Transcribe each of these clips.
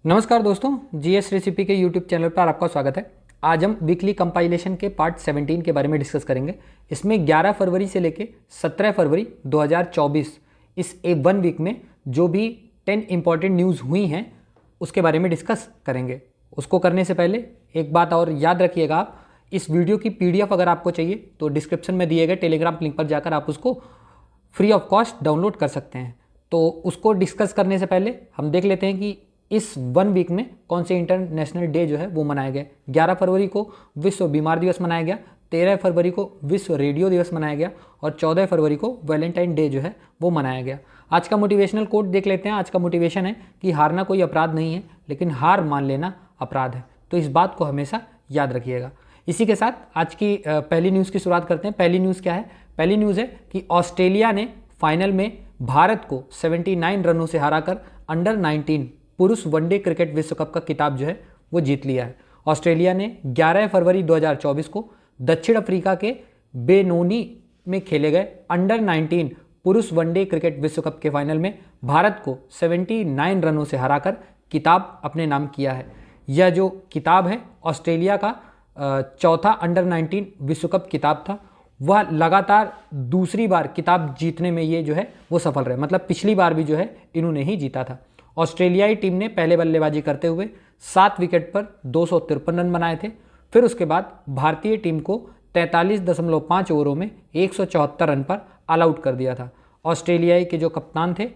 नमस्कार दोस्तों, GS recipe के यूट्यूब चैनल पर आपका स्वागत है। आज हम वीकली कंपाइलेशन के पार्ट 17 के बारे में डिस्कस करेंगे। इसमें 11 फरवरी से लेके 17 फरवरी 2024 इस वन वीक में जो भी 10 इंपॉर्टेंट न्यूज़ हुई हैं उसके बारे में डिस्कस करेंगे। उसको करने से पहले एक बात और याद रखिएगा, आप इस वीडियो की PDF अगर आपको चाहिए तो डिस्क्रिप्शन में दिए गए टेलीग्राम लिंक पर जाकर आप उसको फ्री ऑफ कॉस्ट डाउनलोड कर सकते हैं। तो उसको डिस्कस करने से पहले हम देख लेते हैं कि इस वन वीक में कौन से इंटरनेशनल डे जो है वो मनाए गए। 11 फरवरी को विश्व बीमार दिवस मनाया गया, 13 फरवरी को विश्व रेडियो दिवस मनाया गया और 14 फरवरी को वैलेंटाइन डे जो है वो मनाया गया। आज का मोटिवेशनल कोट देख लेते हैं। आज का मोटिवेशन है कि हारना कोई अपराध नहीं है, लेकिन हार मान लेना अपराध है। तो इस बात को हमेशा याद रखिएगा। इसी के साथ आज की पहली न्यूज़ की शुरुआत करते हैं। पहली न्यूज़ क्या है? पहली न्यूज़ है कि ऑस्ट्रेलिया ने फाइनल में भारत को 79 रनों से हराकर अंडर 19 पुरुष वनडे क्रिकेट विश्व कप का खिताब जो है वो जीत लिया है। ऑस्ट्रेलिया ने 11 फरवरी 2024 को दक्षिण अफ्रीका के बेनोनी में खेले गए अंडर 19 पुरुष वनडे क्रिकेट विश्व कप के फाइनल में भारत को 79 रनों से हराकर खिताब अपने नाम किया है। यह जो खिताब है ऑस्ट्रेलिया का चौथा अंडर 19 विश्व कप खिताब था। वह लगातार दूसरी बार खिताब जीतने में ये जो है वो सफल रहे, मतलब पिछली बार भी जो है इन्होंने ही जीता था। ऑस्ट्रेलियाई टीम ने पहले बल्लेबाजी करते हुए 7 विकेट पर 253 रन बनाए थे। फिर उसके बाद भारतीय टीम को 43.5 ओवरों में 174 रन पर ऑल आउट कर दिया था। ऑस्ट्रेलियाई के जो कप्तान थे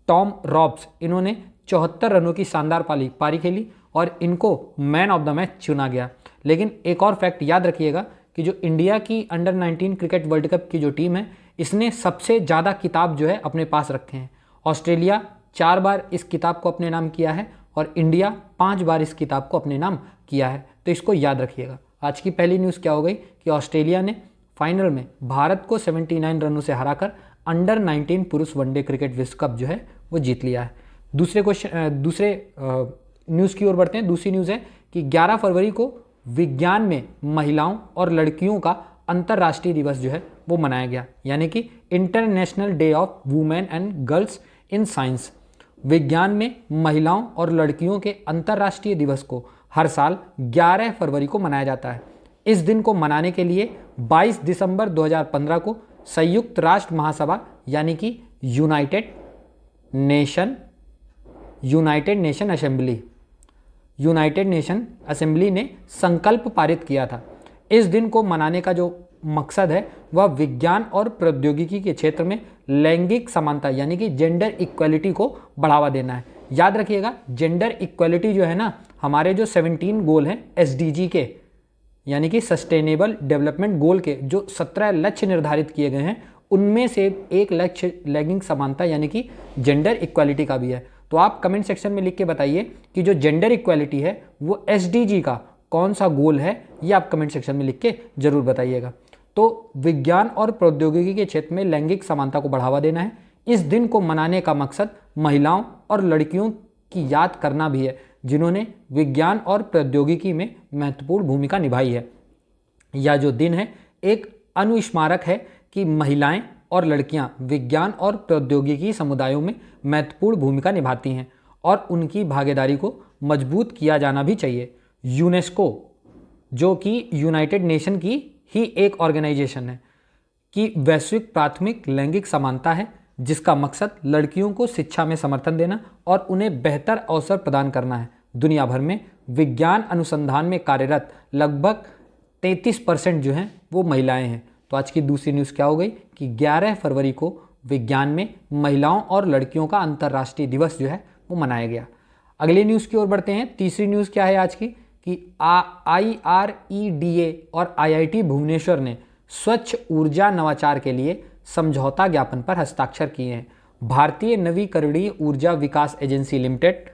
टॉम रॉब्स, इन्होंने 74 रनों की शानदार पारी खेली और इनको मैन ऑफ द मैच चुना गया। लेकिन एक और फैक्ट याद रखिएगा कि जो इंडिया की अंडर 19 क्रिकेट वर्ल्ड कप की जो टीम है, इसने सबसे ज़्यादा खिताब जो है अपने पास रखे हैं। ऑस्ट्रेलिया 4 बार इस किताब को अपने नाम किया है और इंडिया 5 बार इस किताब को अपने नाम किया है। तो इसको याद रखिएगा। आज की पहली न्यूज़ क्या हो गई कि ऑस्ट्रेलिया ने फाइनल में भारत को 79 रनों से हराकर अंडर 19 पुरुष वनडे क्रिकेट विश्व कप जो है वो जीत लिया है। दूसरे न्यूज़ की ओर बढ़ते हैं। दूसरी न्यूज़ है कि 11 फरवरी को विज्ञान में महिलाओं और लड़कियों का अंतर्राष्ट्रीय दिवस जो है वो मनाया गया, यानी कि international day of women and girls in science. विज्ञान में महिलाओं और लड़कियों के अंतर्राष्ट्रीय दिवस को हर साल 11 फरवरी को मनाया जाता है। इस दिन को मनाने के लिए 22 दिसंबर 2015 को संयुक्त राष्ट्र महासभा यानी कि यूनाइटेड नेशन असेंबली ने संकल्प पारित किया था। इस दिन को मनाने का जो मकसद है वह विज्ञान और प्रौद्योगिकी के क्षेत्र में लैंगिक समानता यानी कि जेंडर इक्वलिटी को बढ़ावा देना है। याद रखिएगा, जेंडर इक्वलिटी जो है ना, हमारे जो 17 गोल हैं SDG के, यानी कि सस्टेनेबल डेवलपमेंट गोल के जो 17 लक्ष्य निर्धारित किए गए हैं, उनमें से एक लक्ष्य लैंगिक समानता यानी कि जेंडर इक्वलिटी का भी है। तो आप कमेंट सेक्शन में लिख के बताइए कि जो जेंडर इक्वलिटी है वो SDG का कौन सा गोल है, ये आप कमेंट सेक्शन में लिख के जरूर बताइएगा। तो विज्ञान और प्रौद्योगिकी के क्षेत्र में लैंगिक समानता को बढ़ावा देना है। इस दिन को मनाने का मकसद महिलाओं और लड़कियों की याद करना भी है जिन्होंने विज्ञान और प्रौद्योगिकी में महत्वपूर्ण भूमिका निभाई है। यह जो दिन है एक अनुस्मारक है कि महिलाएं और लड़कियां विज्ञान और प्रौद्योगिकी समुदायों में महत्वपूर्ण भूमिका निभाती हैं और उनकी भागीदारी को मजबूत किया जाना भी चाहिए। यूनेस्को, जो कि यूनाइटेड नेशन की ही एक ऑर्गेनाइजेशन है, कि वैश्विक प्राथमिक लैंगिक समानता है जिसका मकसद लड़कियों को शिक्षा में समर्थन देना और उन्हें बेहतर अवसर प्रदान करना है। दुनिया भर में विज्ञान अनुसंधान में कार्यरत लगभग 33% जो हैं वो महिलाएं हैं। तो आज की दूसरी न्यूज़ क्या हो गई कि 11 फरवरी को विज्ञान में महिलाओं और लड़कियों का अंतर्राष्ट्रीय दिवस जो है वो मनाया गया। अगली न्यूज़ की ओर बढ़ते हैं। तीसरी न्यूज़ क्या है आज की कि IREDA और IIT भुवनेश्वर ने स्वच्छ ऊर्जा नवाचार के लिए समझौता ज्ञापन पर हस्ताक्षर किए हैं। भारतीय नवीकरणीय ऊर्जा विकास एजेंसी लिमिटेड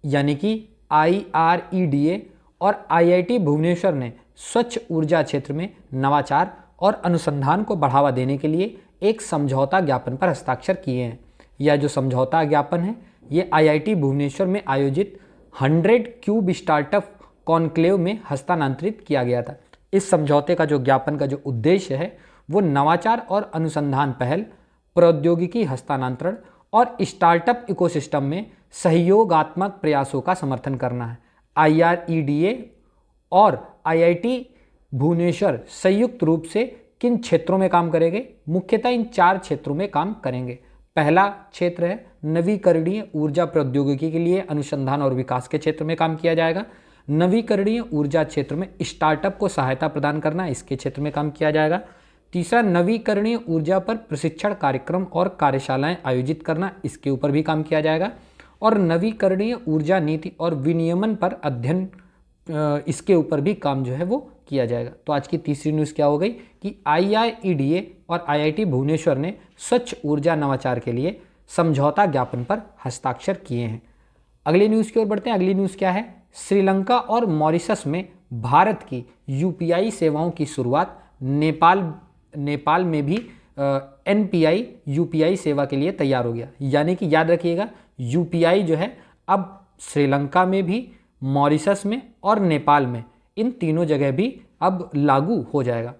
यानी कि IREDA और IIT भुवनेश्वर ने स्वच्छ ऊर्जा क्षेत्र में नवाचार और अनुसंधान को बढ़ावा देने के लिए एक समझौता ज्ञापन पर हस्ताक्षर किए हैं। यह जो समझौता ज्ञापन है ये IIT भुवनेश्वर में आयोजित 100 क्यूब स्टार्टअप कॉन्क्लेव में हस्तांतरित किया गया था। इस समझौते का जो ज्ञापन का जो उद्देश्य है वो नवाचार और अनुसंधान पहल, प्रौद्योगिकी हस्तांतरण और स्टार्टअप इकोसिस्टम में सहयोगात्मक प्रयासों का समर्थन करना है। IREDA और IIT भुवनेश्वर संयुक्त रूप से किन क्षेत्रों में काम करेंगे? मुख्यतः इन 4 क्षेत्रों में काम करेंगे। पहला क्षेत्र है नवीकरणीय ऊर्जा प्रौद्योगिकी के लिए अनुसंधान और विकास के क्षेत्र में काम किया जाएगा। नवीकरणीय ऊर्जा क्षेत्र में स्टार्टअप को सहायता प्रदान करना, इसके क्षेत्र में काम किया जाएगा। तीसरा, नवीकरणीय ऊर्जा पर प्रशिक्षण कार्यक्रम और कार्यशालाएं आयोजित करना, इसके ऊपर भी काम किया जाएगा। और नवीकरणीय ऊर्जा नीति और विनियमन पर अध्ययन, इसके ऊपर भी काम जो है वो किया जाएगा। तो आज की तीसरी न्यूज़ क्या हो गई कि IREDA और IIT भुवनेश्वर ने स्वच्छ ऊर्जा नवाचार के लिए समझौता ज्ञापन पर हस्ताक्षर किए हैं। अगली न्यूज़ की ओर बढ़ते हैं। अगली न्यूज़ क्या है? श्रीलंका और मॉरिशस में भारत की UPI सेवाओं की शुरुआत। नेपाल में भी NPI UPI सेवा के लिए तैयार हो गया। यानी कि याद रखिएगा, UPI जो है अब श्रीलंका में भी, मॉरिशस में और नेपाल में, इन तीनों जगह भी अब लागू हो जाएगा।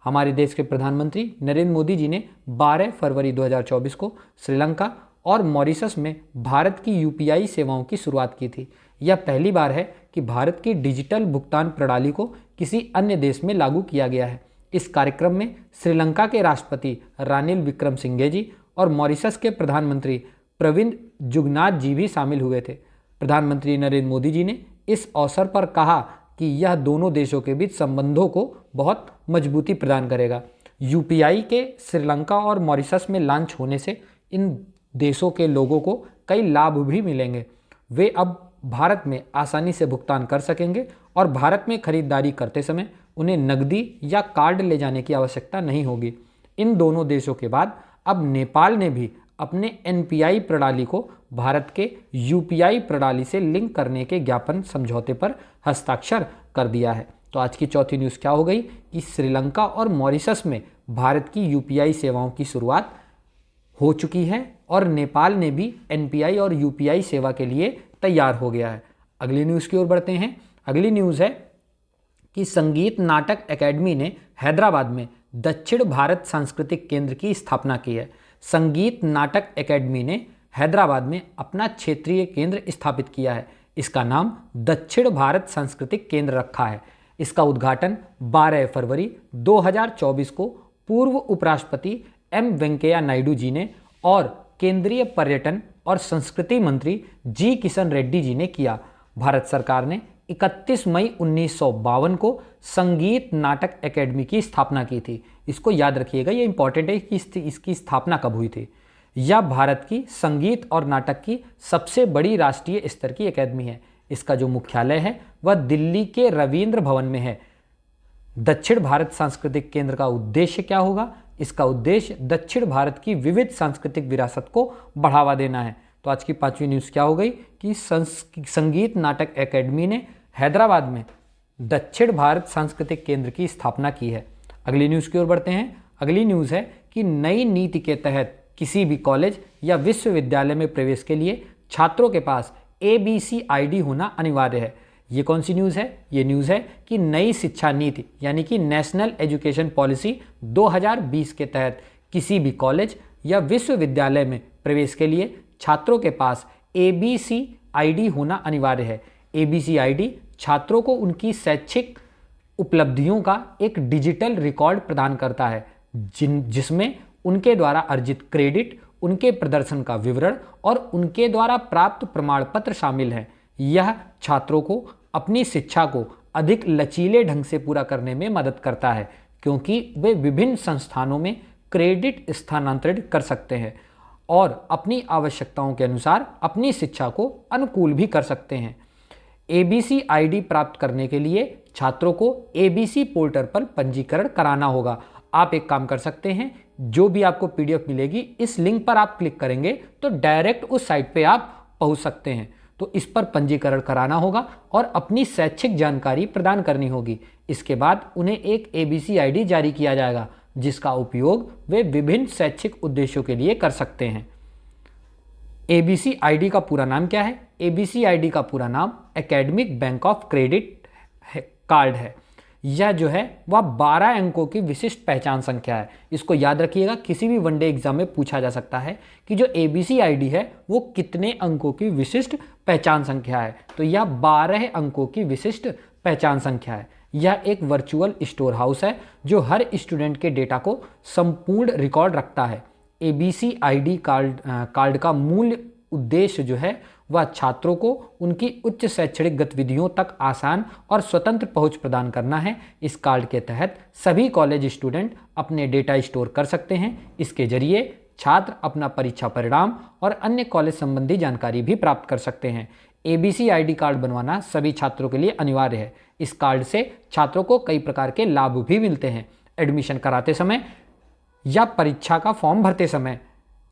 हमारे देश के प्रधानमंत्री नरेंद्र मोदी जी ने 12 फरवरी 2024 को श्रीलंका और मॉरिशस में भारत की UPI सेवाओं की शुरुआत की थी। यह पहली बार है कि भारत की डिजिटल भुगतान प्रणाली को किसी अन्य देश में लागू किया गया है। इस कार्यक्रम में श्रीलंका के राष्ट्रपति रानिल विक्रमसिंघे जी और मॉरिशस के प्रधानमंत्री प्रविंद जुगनाथ जी भी शामिल हुए थे। प्रधानमंत्री नरेंद्र मोदी जी ने इस अवसर पर कहा कि यह दोनों देशों के बीच संबंधों को बहुत मजबूती प्रदान करेगा। UPI के श्रीलंका और मॉरिशस में लॉन्च होने से इन देशों के लोगों को कई लाभ भी मिलेंगे। वे अब भारत में आसानी से भुगतान कर सकेंगे और भारत में खरीदारी करते समय उन्हें नकदी या कार्ड ले जाने की आवश्यकता नहीं होगी। इन दोनों देशों के बाद अब नेपाल ने भी अपने NPI प्रणाली को भारत के UPI प्रणाली से लिंक करने के ज्ञापन समझौते पर हस्ताक्षर कर दिया है। तो आज की चौथी न्यूज़ क्या हो गई कि श्रीलंका और मॉरिशस में भारत की UPI सेवाओं की शुरुआत हो चुकी है और नेपाल ने भी NPI और UPI सेवा के लिए तैयार हो गया है। अगली न्यूज़ की ओर बढ़ते हैं। अगली न्यूज़ है कि संगीत नाटक अकेडमी ने हैदराबाद में दक्षिण भारत सांस्कृतिक केंद्र की स्थापना की है। संगीत नाटक अकेडमी ने हैदराबाद में अपना क्षेत्रीय केंद्र स्थापित किया है। इसका नाम दक्षिण भारत सांस्कृतिक केंद्र रखा है। इसका उद्घाटन 12 फरवरी 2024 को पूर्व उपराष्ट्रपति M वेंकैया नायडू जी ने और केंद्रीय पर्यटन और संस्कृति मंत्री जी किशन रेड्डी जी ने किया। भारत सरकार ने 31 मई 1952 को संगीत नाटक अकेडमी की स्थापना की थी। इसको याद रखिएगा, ये इंपॉर्टेंट है कि इसकी स्थापना कब हुई थी। यह भारत की संगीत और नाटक की सबसे बड़ी राष्ट्रीय स्तर की अकेडमी है। इसका जो मुख्यालय है वह दिल्ली के रविंद्र भवन में है। दक्षिण भारत सांस्कृतिक केंद्र का उद्देश्य क्या होगा? इसका उद्देश्य दक्षिण भारत की विविध सांस्कृतिक विरासत को बढ़ावा देना है। तो आज की पांचवी न्यूज़ क्या हो गई कि संगीत नाटक अकेडमी ने हैदराबाद में दक्षिण भारत सांस्कृतिक केंद्र की स्थापना की है। अगली न्यूज़ की ओर बढ़ते हैं। अगली न्यूज़ है कि नई नीति के तहत किसी भी कॉलेज या विश्वविद्यालय में प्रवेश के लिए छात्रों के पास ABC ID होना अनिवार्य है। ये कौन सी न्यूज़ है? ये न्यूज़ है कि नई शिक्षा नीति यानी कि नेशनल एजुकेशन पॉलिसी 2020 के तहत किसी भी कॉलेज या विश्वविद्यालय में प्रवेश के लिए छात्रों के पास ABC ID होना अनिवार्य है। ABC ID छात्रों को उनकी शैक्षिक उपलब्धियों का एक डिजिटल रिकॉर्ड प्रदान करता है, जिसमें उनके द्वारा अर्जित क्रेडिट, उनके प्रदर्शन का विवरण और उनके द्वारा प्राप्त प्रमाण पत्र शामिल हैं। यह छात्रों को अपनी शिक्षा को अधिक लचीले ढंग से पूरा करने में मदद करता है, क्योंकि वे विभिन्न संस्थानों में क्रेडिट स्थानांतरित कर सकते हैं और अपनी आवश्यकताओं के अनुसार अपनी शिक्षा को अनुकूल भी कर सकते हैं। ABC ID प्राप्त करने के लिए छात्रों को ABC पोर्टल पर पंजीकरण कराना होगा। आप एक काम कर सकते हैं, जो भी आपको PDF मिलेगी इस लिंक पर आप क्लिक करेंगे तो डायरेक्ट उस साइट पे आप पहुंच सकते हैं। तो इस पर पंजीकरण कराना होगा और अपनी शैक्षिक जानकारी प्रदान करनी होगी। इसके बाद उन्हें एक ABC ID जारी किया जाएगा, जिसका उपयोग वे विभिन्न शैक्षिक उद्देश्यों के लिए कर सकते हैं। ABC ID का पूरा नाम क्या है? ABC ID का पूरा नाम academic bank of credit card है। यह जो है वह 12 अंकों की विशिष्ट पहचान संख्या है। इसको याद रखिएगा, किसी भी वनडे एग्जाम में पूछा जा सकता है कि जो ABCID है वो कितने अंकों की विशिष्ट पहचान संख्या है। तो यह 12 अंकों की विशिष्ट पहचान संख्या है। यह एक वर्चुअल स्टोर हाउस है जो हर स्टूडेंट के डेटा को संपूर्ण रिकॉर्ड रखता है। ABCID कार्ड का मूल उद्देश्य जो है वह छात्रों को उनकी उच्च शैक्षणिक गतिविधियों तक आसान और स्वतंत्र पहुंच प्रदान करना है। इस कार्ड के तहत सभी कॉलेज स्टूडेंट अपने डेटा स्टोर कर सकते हैं। इसके जरिए छात्र अपना परीक्षा परिणाम और अन्य कॉलेज संबंधी जानकारी भी प्राप्त कर सकते हैं। ABCID कार्ड बनवाना सभी छात्रों के लिए अनिवार्य है। इस कार्ड से छात्रों को कई प्रकार के लाभ भी मिलते हैं। एडमिशन कराते समय या परीक्षा का फॉर्म भरते समय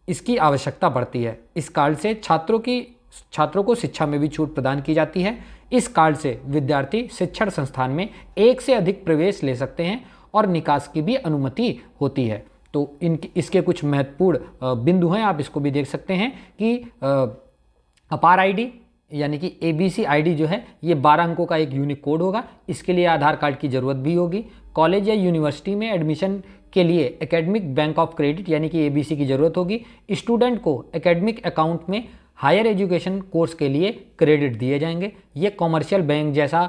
इसकी आवश्यकता पड़ती है। इस कार्ड से छात्रों को शिक्षा में भी छूट प्रदान की जाती है। इस कार्ड से विद्यार्थी शिक्षण संस्थान में एक से अधिक प्रवेश ले सकते हैं और निकास की भी अनुमति होती है। तो इसके कुछ महत्वपूर्ण बिंदु हैं, आप इसको भी देख सकते हैं कि अपार आईडी यानी कि ABCID जो है ये 12 अंकों का एक यूनिक कोड होगा। इसके लिए आधार कार्ड की ज़रूरत भी होगी। कॉलेज या यूनिवर्सिटी में एडमिशन के लिए एकेडमिक बैंक ऑफ क्रेडिट यानी कि ABC की ज़रूरत होगी। स्टूडेंट को एकेडमिक अकाउंट में हायर एजुकेशन कोर्स के लिए क्रेडिट दिए जाएंगे। ये कॉमर्शियल बैंक जैसा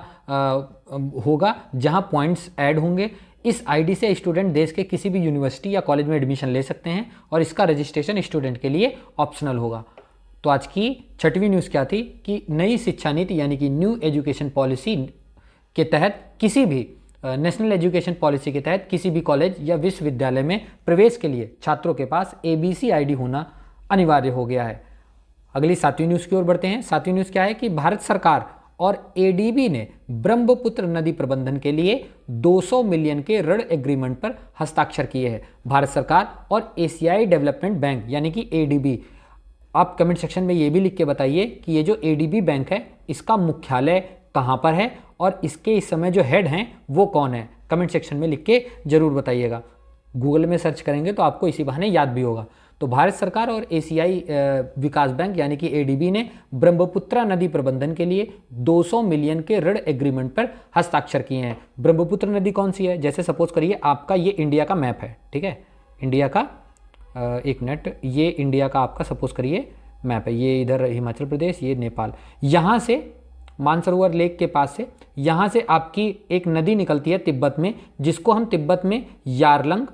होगा जहां पॉइंट्स ऐड होंगे। इस आईडी से स्टूडेंट देश के किसी भी यूनिवर्सिटी या कॉलेज में एडमिशन ले सकते हैं और इसका रजिस्ट्रेशन स्टूडेंट के लिए ऑप्शनल होगा। तो आज की 6वीं न्यूज़ क्या थी कि नई शिक्षा नीति यानी कि न्यू एजुकेशन पॉलिसी के तहत किसी भी नेशनल एजुकेशन पॉलिसी के तहत किसी भी कॉलेज या विश्वविद्यालय में प्रवेश के लिए छात्रों के पास ABCID होना अनिवार्य हो गया है। अगली 7वीं न्यूज़ की ओर बढ़ते हैं। 7वीं न्यूज़ क्या है कि भारत सरकार और ADB ने ब्रह्मपुत्र नदी प्रबंधन के लिए 200 मिलियन के ऋण एग्रीमेंट पर हस्ताक्षर किए हैं। भारत सरकार और एशियाई डेवलपमेंट बैंक यानी कि ADB, आप कमेंट सेक्शन में ये भी लिख के बताइए कि ये जो ADB बैंक है इसका मुख्यालय कहाँ पर है और इसके इस समय जो हेड हैं वो कौन है। कमेंट सेक्शन में लिख के ज़रूर बताइएगा। गूगल में सर्च करेंगे तो आपको इसी बहाने याद भी होगा। तो भारत सरकार और एशियाई विकास बैंक यानी कि ADB ने ब्रह्मपुत्र नदी प्रबंधन के लिए 200 मिलियन के ऋण एग्रीमेंट पर हस्ताक्षर किए हैं। ब्रह्मपुत्र नदी कौन सी है? जैसे सपोज करिए आपका ये इंडिया का मैप है, ठीक है, इंडिया का एक मिनट, ये इंडिया का आपका सपोज करिए मैप है, ये इधर हिमाचल प्रदेश, ये नेपाल। यहाँ से मानसरोवर लेक के पास से यहाँ से आपकी एक नदी निकलती है तिब्बत में, जिसको हम तिब्बत में यारलंग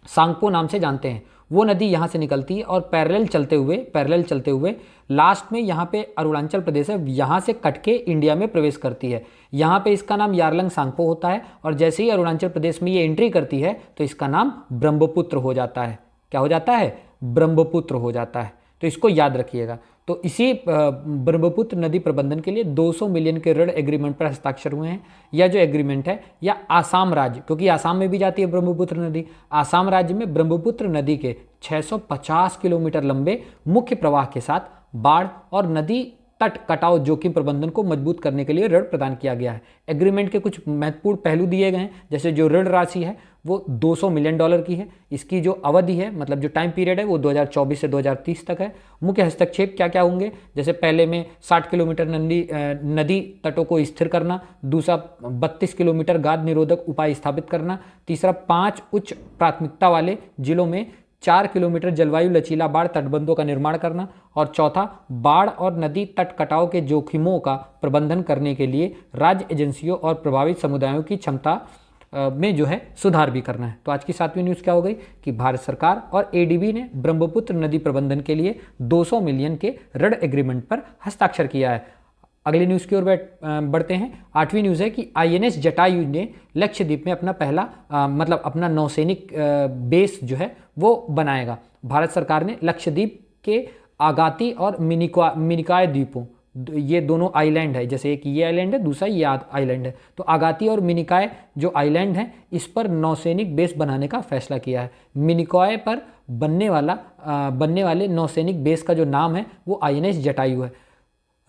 सांगपो नाम से जानते हैं। वो नदी यहाँ से निकलती है और पैरेलल चलते हुए लास्ट में यहाँ पे अरुणाचल प्रदेश है, यहाँ से कट के इंडिया में प्रवेश करती है। यहाँ पे इसका नाम यारलंग सांगपो होता है और जैसे ही अरुणाचल प्रदेश में ये एंट्री करती है तो इसका नाम ब्रह्मपुत्र हो जाता है। क्या हो जाता है? ब्रह्मपुत्र हो जाता है। तो इसको याद रखिएगा। तो इसी ब्रह्मपुत्र नदी प्रबंधन के लिए 200 मिलियन के ऋण एग्रीमेंट पर हस्ताक्षर हुए हैं। यह जो एग्रीमेंट है या आसाम राज्य, क्योंकि आसाम में भी जाती है ब्रह्मपुत्र नदी, आसाम राज्य में ब्रह्मपुत्र नदी के 650 किलोमीटर लंबे मुख्य प्रवाह के साथ बाढ़ और नदी तट कटाव जोखिम प्रबंधन को मजबूत करने के लिए ऋण प्रदान किया गया है। एग्रीमेंट के कुछ महत्वपूर्ण पहलू दिए गए हैं, जैसे जो ऋण राशि है वो $200 मिलियन की है। इसकी जो अवधि है, मतलब जो टाइम पीरियड है, वो 2024 से 2030 तक है। मुख्य हस्तक्षेप क्या क्या होंगे? जैसे पहले में 60 किलोमीटर नदी तटों को स्थिर करना, दूसरा 32 किलोमीटर गाद निरोधक उपाय स्थापित करना, तीसरा 5 उच्च प्राथमिकता वाले जिलों में 4 किलोमीटर जलवायु लचीला बाढ़ तटबंधों का निर्माण करना, और चौथा बाढ़ और नदी तट कटाव के जोखिमों का प्रबंधन करने के लिए राज्य एजेंसियों और प्रभावित समुदायों की क्षमता में जो है सुधार भी करना है। तो आज की 7वीं न्यूज़ क्या हो गई कि भारत सरकार और ADB ने ब्रह्मपुत्र नदी प्रबंधन के लिए 200 मिलियन के ऋण एग्रीमेंट पर हस्ताक्षर किया है। अगली न्यूज़ की ओर बढ़ते हैं। 8वीं न्यूज़ है कि INS जटायु ने लक्षद्वीप में अपना पहला अपना नौसैनिक बेस जो है वो बनाएगा। भारत सरकार ने लक्षद्वीप के आगाती और मिनिकॉय द्वीपों, ये दोनों आइलैंड है, जैसे एक ये आइलैंड है, दूसरा ये आइलैंड है, तो आगाती और मिनिकॉय जो आइलैंड है इस पर नौसैनिक बेस बनाने का फैसला किया है। मिनिकॉय पर बनने वाले नौसैनिक बेस का जो नाम है वो INS जटायु है।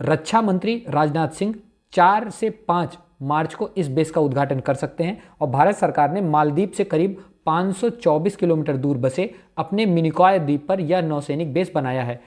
रक्षा मंत्री राजनाथ सिंह 4 से 5 मार्च को इस बेस का उद्घाटन कर सकते हैं। और भारत सरकार ने मालदीव से करीब 524 किलोमीटर दूर बसे अपने मिनिकॉय द्वीप पर यह नौसैनिक बेस बनाया है।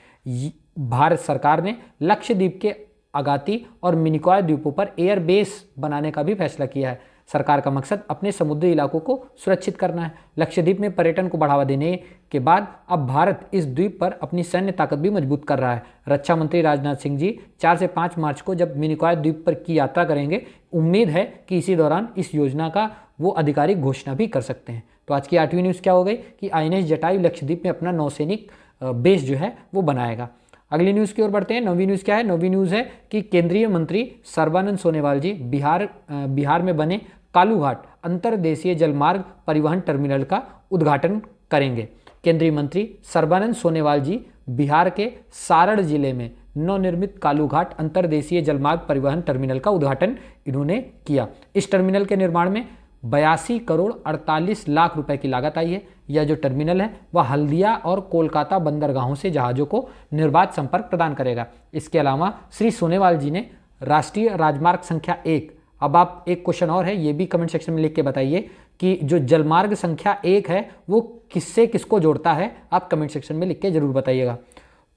भारत सरकार ने लक्षद्वीप के अगाती और मिनिकॉय द्वीपों पर एयर बेस बनाने का भी फैसला किया है। सरकार का मकसद अपने समुद्री इलाकों को सुरक्षित करना है। लक्षद्वीप में पर्यटन को बढ़ावा देने के बाद अब भारत इस द्वीप पर अपनी सैन्य ताकत भी मजबूत कर रहा है। रक्षा मंत्री राजनाथ सिंह जी 4 से 5 मार्च को जब मिनिकॉय द्वीप पर की यात्रा करेंगे, उम्मीद है कि इसी दौरान इस योजना का वो आधिकारिक घोषणा भी कर सकते हैं। तो आज की 8वीं न्यूज़ क्या हो गई कि INS जटायु लक्षद्वीप में अपना नौसैनिक बेस जो है वो बनाएगा। अगली न्यूज़ की ओर बढ़ते हैं। 9वीं न्यूज़ क्या है? 9वीं न्यूज़ है कि केंद्रीय मंत्री सर्बानंद सोनोवाल जी बिहार में बने कालूघाट अंतर्देशीय जलमार्ग परिवहन टर्मिनल का उद्घाटन करेंगे। केंद्रीय मंत्री सर्बानंद सोनोवाल जी बिहार के सारण जिले में नवनिर्मित कालूघाट अंतर्देशीय जलमार्ग परिवहन टर्मिनल का उद्घाटन इन्होंने किया। इस टर्मिनल के निर्माण में 82 करोड़ 48 लाख रुपए की लागत आई है। यह जो टर्मिनल है वह हल्दिया और कोलकाता बंदरगाहों से जहाज़ों को निर्बाध संपर्क प्रदान करेगा। इसके अलावा श्री सोनोवाल जी ने राष्ट्रीय राजमार्ग संख्या 1, अब आप एक क्वेश्चन और है, ये भी कमेंट सेक्शन में लिख के बताइए कि जो जलमार्ग संख्या 1 है वो किससे किसको जोड़ता है, आप कमेंट सेक्शन में लिख के जरूर बताइएगा।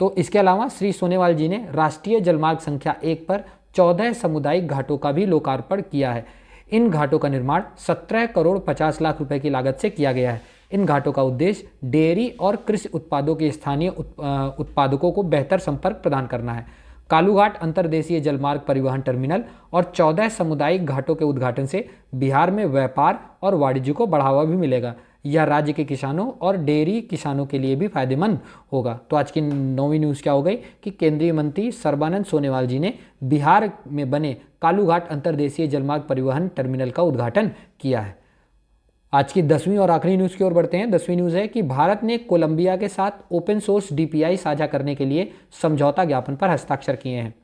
तो इसके अलावा श्री सोनोवाल जी ने राष्ट्रीय जलमार्ग संख्या 1 पर 14 सामुदायिक घाटों का भी लोकार्पण किया है। इन घाटों का निर्माण 17 करोड़ 50 लाख रुपए की लागत से किया गया है। इन घाटों का उद्देश्य डेयरी और कृषि उत्पादों के स्थानीय उत्पादकों को बेहतर संपर्क प्रदान करना है। कालूघाट अंतर्देशीय जलमार्ग परिवहन टर्मिनल और 14 सामुदायिक घाटों के उद्घाटन से बिहार में व्यापार और वाणिज्य को बढ़ावा भी मिलेगा। यह राज्य के किसानों और डेयरी किसानों के लिए भी फायदेमंद होगा। तो आज की 9वीं न्यूज़ क्या हो गई कि केंद्रीय मंत्री सर्बानंद सोनोवाल जी ने बिहार में बने कालूघाट अंतर्देशीय जलमार्ग परिवहन टर्मिनल का उद्घाटन किया है। आज की 10वीं और आखिरी न्यूज़ की ओर बढ़ते हैं। 10वीं न्यूज़ है कि भारत ने कोलंबिया के साथ ओपन सोर्स DPI साझा करने के लिए समझौता ज्ञापन पर हस्ताक्षर किए हैं।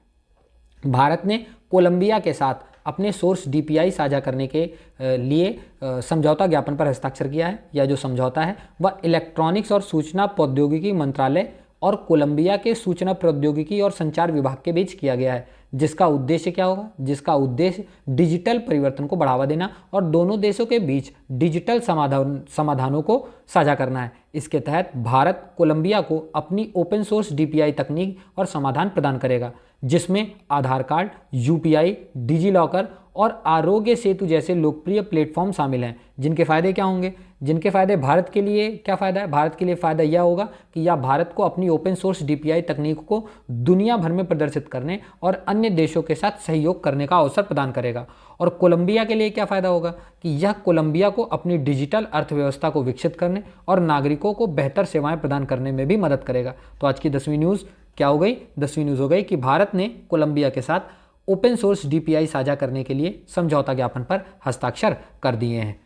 भारत ने कोलंबिया के साथ अपने सोर्स DPI साझा करने के लिए समझौता ज्ञापन पर हस्ताक्षर किया है। यह जो समझौता है वह इलेक्ट्रॉनिक्स और सूचना प्रौद्योगिकी मंत्रालय और कोलंबिया के सूचना प्रौद्योगिकी और संचार विभाग के बीच किया गया है। जिसका उद्देश्य क्या होगा? जिसका उद्देश्य डिजिटल परिवर्तन को बढ़ावा देना और दोनों देशों के बीच डिजिटल समाधानों को साझा करना है। इसके तहत भारत कोलंबिया को अपनी ओपन सोर्स DPI तकनीक और समाधान प्रदान करेगा, जिसमें आधार कार्ड, UPI, डिजिलॉकर और आरोग्य सेतु जैसे लोकप्रिय प्लेटफॉर्म शामिल हैं। जिनके फायदे क्या होंगे? जिनके फायदे भारत के लिए क्या फ़ायदा है? भारत के लिए फ़ायदा यह होगा कि यह भारत को अपनी ओपन सोर्स DPI तकनीक को दुनिया भर में प्रदर्शित करने और अन्य देशों के साथ सहयोग करने का अवसर प्रदान करेगा। और कोलंबिया के लिए क्या फ़ायदा होगा कि यह कोलंबिया को अपनी डिजिटल अर्थव्यवस्था को विकसित करने और नागरिकों को बेहतर सेवाएं प्रदान करने में भी मदद करेगा। तो आज की 10वीं न्यूज़ क्या हो गई? 10वीं न्यूज़ हो गई कि भारत ने कोलंबिया के साथ ओपन सोर्स DPI साझा करने के लिए समझौता ज्ञापन पर हस्ताक्षर कर दिए हैं।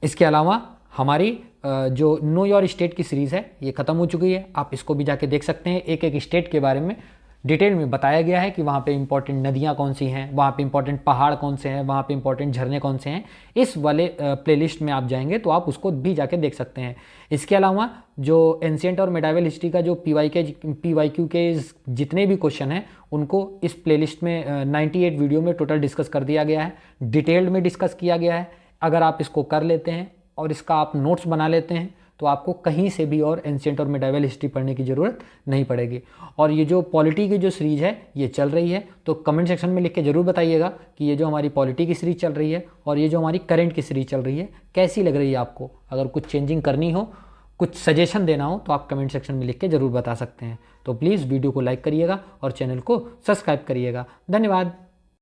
इसके अलावा हमारी जो नो योर स्टेट की सीरीज़ है ये ख़त्म हो चुकी है। आप इसको भी जाके देख सकते हैं। एक एक स्टेट के बारे में डिटेल में बताया गया है कि वहाँ पे इंपॉर्टेंट नदियाँ कौन सी हैं, वहाँ पे इंपॉर्टेंट पहाड़ कौन से हैं, वहाँ पे इंपॉर्टेंट झरने कौन से हैं। इस वाले प्लेलिस्ट में आप जाएंगे तो आप उसको भी जाके देख सकते हैं। इसके अलावा जो एंशिएंट और मिडाइवल हिस्ट्री का जो PYQ के जितने भी क्वेश्चन हैं उनको इस प्लेलिस्ट में 98 वीडियो में टोटल डिस्कस कर दिया गया है, डिटेल्ड में डिस्कस किया गया है। अगर आप इसको कर लेते हैं और इसका आप नोट्स बना लेते हैं तो आपको कहीं से भी और एंशिएंट और मिडाइवल हिस्ट्री पढ़ने की ज़रूरत नहीं पड़ेगी। और ये जो पॉलिटी की जो सीरीज़ है ये चल रही है, तो कमेंट सेक्शन में लिख के ज़रूर बताइएगा कि ये जो हमारी पॉलिटी की सीरीज़ चल रही है और ये जो हमारी करंट की सीरीज़ चल रही है कैसी लग रही है आपको। अगर कुछ चेंजिंग करनी हो, कुछ सजेशन देना हो तो आप कमेंट सेक्शन में लिख के ज़रूर बता सकते हैं। तो प्लीज़ वीडियो को लाइक करिएगा और चैनल को सब्सक्राइब करिएगा। धन्यवाद।